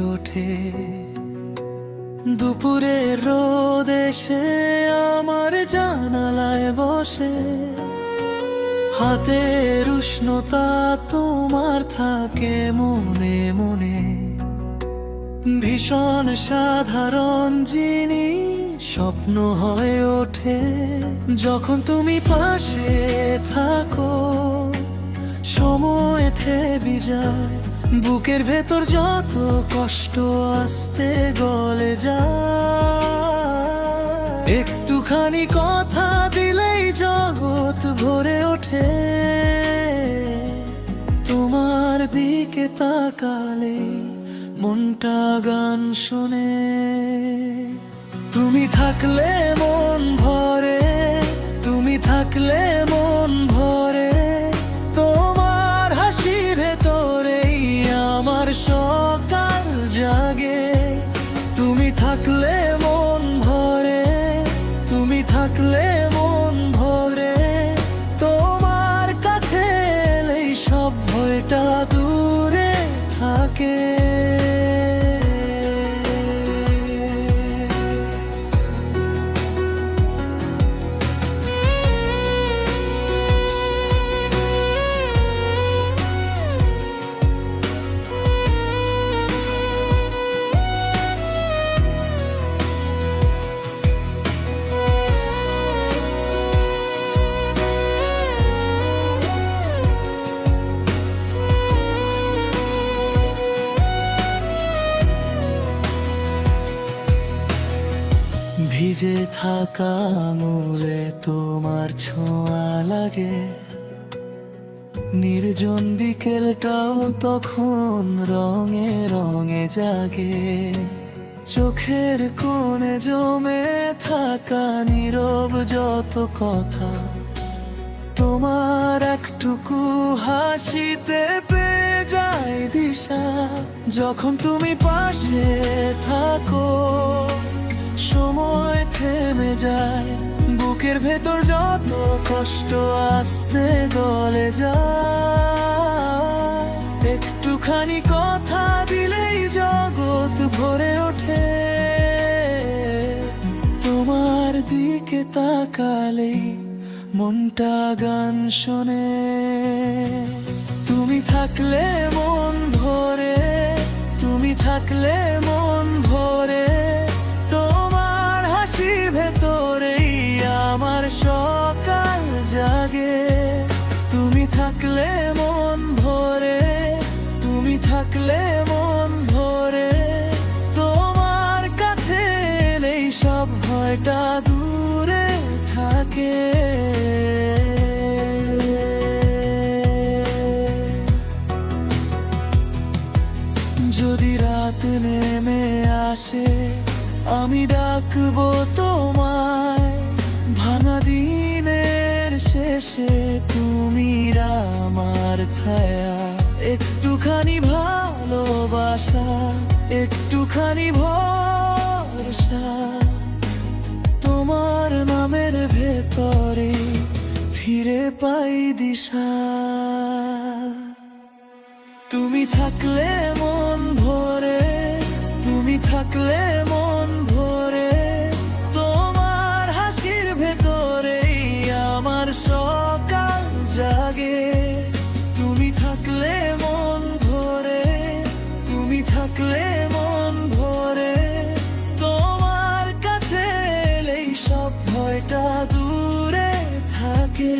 ওঠে। দুপুরের রোদ এসে আমার জানালায় বসে, হাতের উষ্ণতা তোমার থাকে মনে মনে। ভীষণ সাধারণ জিনিস স্বপ্ন হয়ে ওঠে যখন তুমি পাশে থাকো। সময় থেমে যায়, বুকের ভেতর যত কষ্ট আস্তে গলে যায়। একটুখানি কথা দিলেই জগৎ ভরে ওঠে, তোমার দিকে তাকালে মনটা গান শোনে। তুমি থাকলে মন ভরে, তুমি থাকলে মন ভরে, তোমার হাসির ভেতরেই আমার সকাল জাগে। তুমি থাকলে মন ভরে, তুমি থাকলে মন ভরে, তোমার কাছে এলেই সব ভয়টা দূরে থাকে। ভিজে থাকা আঙুলে তোমার ছোঁয়া লাগে, নির্জন বিকেলটাও তখন রঙে রঙে জাগে। চোখের কোণে জমে থাকা নীরব যত কথা, তোমার একটুকু হাসিতে পেয়ে যায় দিশা। যখন তুমি পাশে থাকো সময় থেমে যায়, বুকের ভেতর যত কষ্ট আস্তে গলে যায়। একটুখানি কথা দিলেই জগৎ ভরে ওঠে, তোমার দিকে তাকালেই মনটা গান শোনে। তুমি থাকলে মন ভরে, তুমি থাকলে মন ভরে, তোমার হাসি ভেতরেই আমার সকাল জাগে। তুমি থাকলে মন ভরে, তুমি থাকলে মন ভরে, তোমার কাছে এলেই সব ভয়টা দূরে থাকে। যদি রাত নেমে আসে আমি ডাকবো তোমায়, ভাঙা দিনের শেষে তুমি আমার ছায়া। একটুখানি ভালোবাসা, একটুখানি ভরসা, তোমার নামের ভেতরে ফিরে পাই দিশা। তুমি থাকলে মন ভরে, তুমি থাকলে মন ভরে, তোমার হাসির ভেতরেই আমার সকাল জাগে। তুমি থাকলে মন ভরে, তুমি থাকলে মন ভরে, তোমার কাছে এলেই সব ভয়টা দূরে থাকে।